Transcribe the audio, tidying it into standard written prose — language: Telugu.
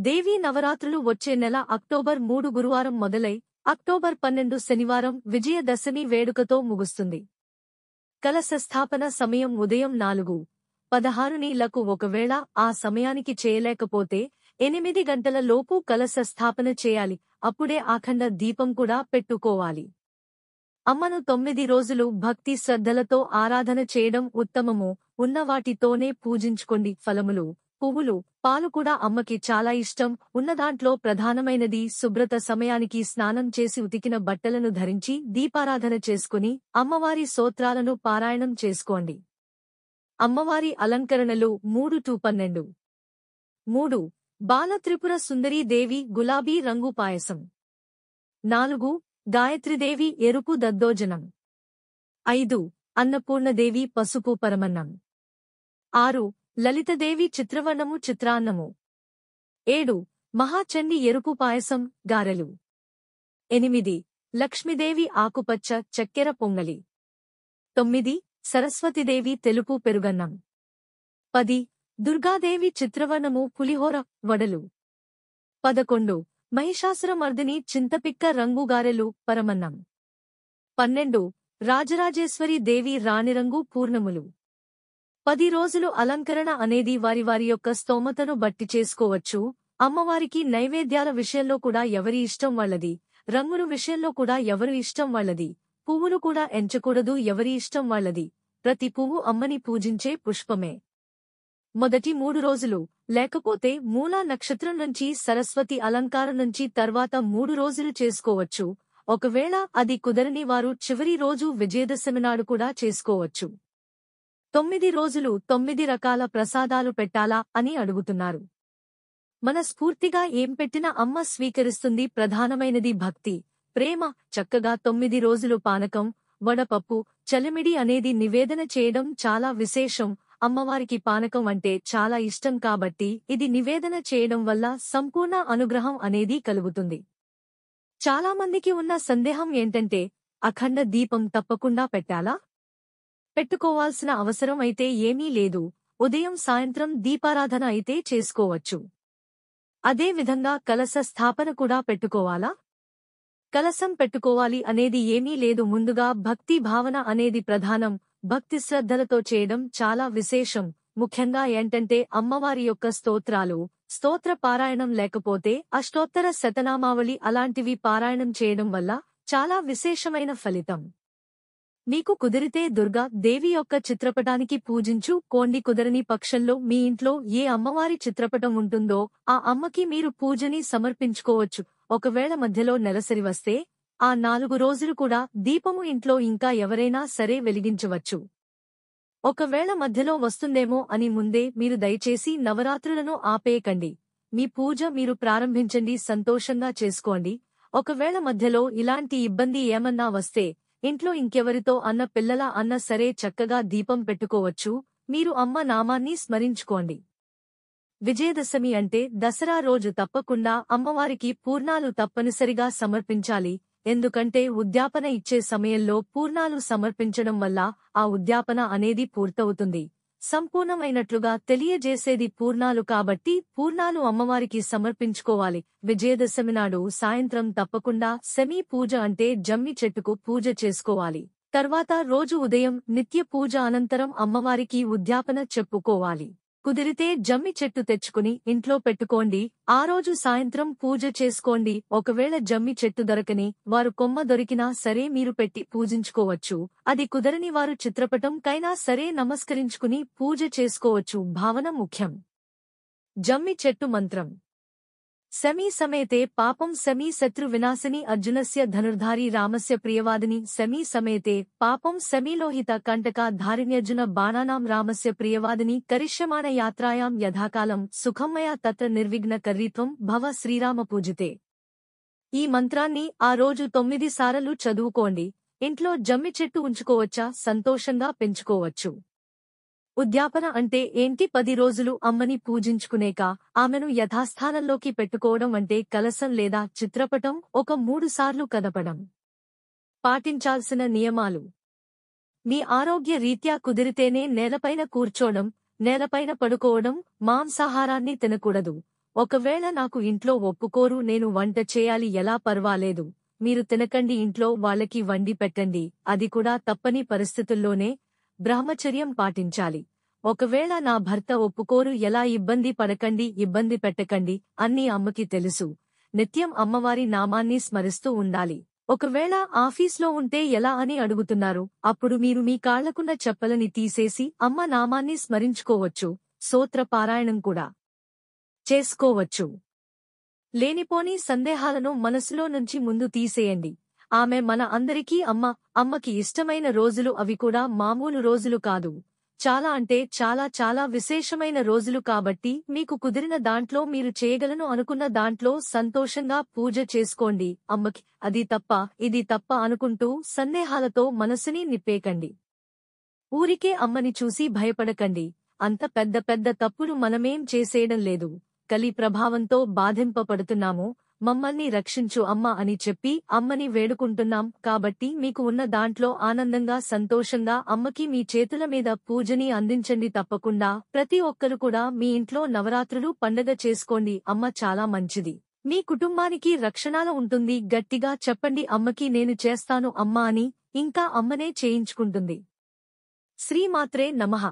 దేవీ నవరాత్రులు వచ్చే నెల అక్టోబర్ 3 గురువారం మొదలై అక్టోబర్ 12 శనివారం విజయదశమి వేడుకతో ముగుస్తుంది. కలశస్థాపన సమయం ఉదయం 4:16 ఒకవేళ ఆ సమయానికి చేయలేకపోతే 8 గంటల లోపు కలశ స్థాపన చేయాలి. అప్పుడే అఖండ దీపం కూడా పెట్టుకోవాలి. అమ్మను 9 రోజులు భక్తి శ్రద్ధలతో ఆరాధన చేయడం ఉత్తమము. ఉన్నవాటితోనే పూజించుకోండి. ఫలములు, పువ్వులు, పాలు కూడా అమ్మకి చాలా ఇష్టం. ఉన్నదాంట్లో ప్రధానమైనది శుభ్రత. సమయానికి స్నానం చేసి ఉతికిన బట్టలను ధరించి దీపారాధన చేసుకుని అమ్మవారి స్తోత్రాలను పారాయణం చేసుకోండి. అమ్మవారి అలంకరణలు 3-12. 3. బాల త్రిపుర సుందరీ దేవి గులాబీ రంగు పాయసం. 4. గాయత్రీదేవి ఎరుపు దద్దోజనం. 5. అన్నపూర్ణదేవి పసుపు పరమన్నం. 6. లలితదేవి చిత్రవర్ణము చిత్రాన్నము. 7. మహాచండి ఎరుపు పాయసం గారెలు. 8. లక్ష్మీదేవి ఆకుపచ్చ చక్కెర పొంగలి. 9. సరస్వతిదేవి తెలుపు పెరుగన్నం. 10. దుర్గాదేవి చిత్రవర్ణము పులిహోర వడలు. 11. మహిషాసురమర్దిని చింతపిక్క రంగు గారెలు పరమన్నం. 12. రాజరాజేశ్వరి దేవి రాణిరంగు పూర్ణములు. 10 రోజులు అలంకరణ అనేది వారి యొక్క స్తోమతను బట్టి చేసుకోవచ్చు. అమ్మవారికి నైవేద్యాల విషయంలో కూడా ఎవరి ఇష్టం వాళ్ళది. రంగుల విషయంలో కూడా ఎవరి ఇష్టం వాళ్ళది. పువ్వులు కూడా ఎంచకూడదు, ఎవరి ఇష్టం వాళ్ళది. ప్రతి పువ్వు అమ్మని పూజించే పుష్పమే. మొదటి 3 రోజులు లేకపోతే మూలా నక్షత్రం నుంచి సరస్వతి అలంకారం నుంచి తర్వాత 3 రోజులు చేసుకోవచ్చు. ఒకవేళ అది కుదరని వారు చివరి రోజు విజయదశమి నాడు కూడా చేసుకోవచ్చు. 9 రోజులు 9 రకాల ప్రసాదాలు పెట్టాలా అని అడుగుతున్నారు. మనస్ఫూర్తిగా ఏం పెట్టినా అమ్మ స్వీకరిస్తుంది. ప్రధానమైనది భక్తి, ప్రేమ. చక్కగా 9 రోజులు పానకం, వడపప్పు, చలిమిడి అనేది నివేదన చేయడం చాలా విశేషం. అమ్మవారికి పానకం అంటే చాలా ఇష్టం కాబట్టి ఇది నివేదన చేయడం వల్ల సంపూర్ణ అనుగ్రహం అనేది కలుగుతుంది. చాలామందికి ఉన్న సందేహం ఏంటంటే అఖండ దీపం తప్పకుండా పెట్టాలా? పెట్టుకోవాల్సిన అవసరం అయితే ఏమీ లేదు. ఉదయం సాయంత్రం దీపారాధన అయితే చేసుకోవచ్చు. అదే విధంగా కలశ స్థాపన కూడా పెట్టుకోవాలా? కలశం పెట్టుకోవాలి అనేది ఏమీ లేదు. ముందుగా భక్తి భావన అనేది ప్రధానం. భక్తి శ్రద్ధలతో చేయడం చాలా విశేషం. ముఖ్యంగా ఏంటంటే అమ్మవారి యొక్క స్తోత్రాలు, స్తోత్ర పారాయణం లేకపోతే అష్టోత్తర శతనామావళి అలాంటివి పారాయణం చేయడం వల్ల చాలా విశేషమైన ఫలితం. మీకు కుదిరితే దుర్గా దేవి యొక్క చిత్రపటానికి పూజించు కోండి. కుదరని పక్షంలో మీ ఇంట్లో ఏ అమ్మవారి చిత్రపటం ఉంటుందో ఆ అమ్మకి మీరు పూజని సమర్పించుకోవచ్చు. ఒకవేళ మధ్యలో నెలసరి వస్తే ఆ 4 రోజులు కూడా దీపము ఇంట్లో ఇంకా ఎవరైనా సరే వెలిగించవచ్చు. ఒకవేళ మధ్యలో వస్తుందేమో అని ముందే మీరు దయచేసి నవరాత్రులను ఆపేయకండి. మీ పూజ మీరు ప్రారంభించండి, సంతోషంగా చేసుకోండి. ఒకవేళ మధ్యలో ఇలాంటి ఇబ్బంది ఏమన్నా వస్తే ఇంట్లో ఇంకెవరితో అన్న పిల్లల అన్న సరే చక్కగా దీపం పెట్టుకోవచ్చు. మీరు అమ్మ నామాన్ని స్మరించుకోండి. విజయదశమి అంటే దసరా రోజు తప్పకుండా అమ్మవారికి పూర్ణాలు తప్పనిసరిగా సమర్పించాలి. ఎందుకంటే ఉద్యాపన ఇచ్చే సమయంలో పూర్ణాలు సమర్పించడం వల్ల ఆ ఉద్యాపన అనేది పూర్తవుతుంది. సంపూర్ణమైనట్లుగా తెలియజేసేది పూర్ణాలు కాబట్టి పూర్ణాలు అమ్మవారికి సమర్పించుకోవాలి. విజయదశమి నాడు సాయంత్రం తప్పకుండా సెమీ పూజ అంటే జమ్మి చెట్టుకు పూజ చేసుకోవాలి. తర్వాత రోజు ఉదయం నిత్య పూజ అనంతరం అమ్మవారికి ఉద్యాపన చెప్పుకోవాలి. కుదిరితే జమ్మి చెట్టు తెచ్చుకుని ఇంట్లో పెట్టుకోండి. ఆ రోజు సాయంత్రం పూజ చేసుకోండి. ఒకవేళ జమ్మి చెట్టు దొరకని వారు కొమ్మ దొరికినా సరే మీరు పెట్టి పూజించుకోవచ్చు. అది కుదరని వారు చిత్రపటం కైనా సరే నమస్కరించుకుని పూజ చేసుకోవచ్చు. భావన ముఖ్యం. జమ్మి చెట్టు మంత్రం. శమీ సమేతే పాపం శమీ శత్రు వినాశిని అర్జునస్య ధనుర్ధారి రామస్య ప్రియవాదిని శమీ సమేతే పాపం శమీలోహిత కంటకా ధారిణ్యర్జున బాణానాం రామస్య ప్రియవాదిని కరిష్యమాణ యాత్రాయాం యథాకాలం సుఖమయ తత్ర నిర్విఘ్న కర్రీత్వం భవ శ్రీరామ పూజితే. ఈ మంత్రాన్ని ఆ రోజు 9 సార్లు చదువుకోండి. ఇంట్లో జమ్మి చెట్టు ఉంచుకోవచ్చా? సంతోషంగా పెంచుకోవచ్చు. ఉద్యాపన అంటే ఏంటి? 10 రోజులు అమ్మని పూజించుకునేక ఆమెను యథాస్థానంలోకి పెట్టుకోవడం అంటే కలశం లేదా చిత్రపటం ఒక 3 సార్లు కదపడం. పాటించాల్సిన నియమాలు. మీ ఆరోగ్య రీత్యా కుదిరితేనే నేలపైన కూర్చోవడం, నేలపైన పడుకోవడం, మాంసాహారాన్ని తినకూడదు. ఒకవేళ నాకు ఇంట్లో ఒప్పుకోరు, నేను వంట చేయాలి, ఎలా పర్వాలేదు, మీరు తినకండి, ఇంట్లో వాళ్ళకి వండి పెట్టండి, అది కూడా తప్పని పరిస్థితుల్లోనే బ్రహ్మచర్యం పాటించాలి. ఒకవేళ నా భర్త ఒప్పుకోరు, ఎలా, ఇబ్బంది పడకండి, ఇబ్బంది పెట్టకండి, అన్నీ అమ్మకి తెలుసు. నిత్యం అమ్మవారి నామాన్ని స్మరిస్తూ ఉండాలి. ఒకవేళ ఆఫీస్లో ఉంటే ఎలా అని అడుగుతున్నారు, అప్పుడు మీరు మీ కాళ్లకున్న చెప్పలని తీసేసి అమ్మ నామాన్ని స్మరించుకోవచ్చు. స్తోత్ర పారాయణం కూడా చేసుకోవచ్చు. లేనిపోని సందేహాలను మనసులో నుంచి ముందు తీసేయండి. ఆమె మన అందరికీ అమ్మ. అమ్మకి ఇష్టమైన రోజులు అవి కూడా మామూలు రోజులు కాదు. చాలా అంటే చాలా చాలా విశేషమైన రోజులు కాబట్టి మీకు కుదిరిన దాంట్లో, మీరు చేయగలను అనుకున్న దాంట్లో సంతోషంగా పూజ చేసుకోండి అమ్మకి. అది తప్ప ఇది తప్ప అనుకుంటూ సందేహాలతో మనసుని నిప్పేకండి. ఊరికే అమ్మని చూసి భయపడకండి. అంత పెద్ద పెద్ద తప్పులు మనమేం చేసేయడం లేదు. కలి ప్రభావంతో బాధింపబడుతున్నాము, మమ్మల్ని రక్షించు అమ్మ అని చెప్పి అమ్మని వేడుకుంటున్నాం. కాబట్టి మీకు ఉన్న దాంట్లో ఆనందంగా సంతోషంగా అమ్మకి మీ చేతుల మీద పూజని అందించండి. తప్పకుండా ప్రతి ఒక్కరు కూడా మీ ఇంట్లో నవరాత్రులు పండగ చేసుకోండి. అమ్మ చాలా మంచిది. మీ కుటుంబానికి రక్షణలో ఉంటుంది. గట్టిగా చెప్పండి అమ్మకి, నేను చేస్తాను అమ్మా అని. ఇంకా అమ్మనే చేయించుకుంటుంది. శ్రీమాత్రే నమః.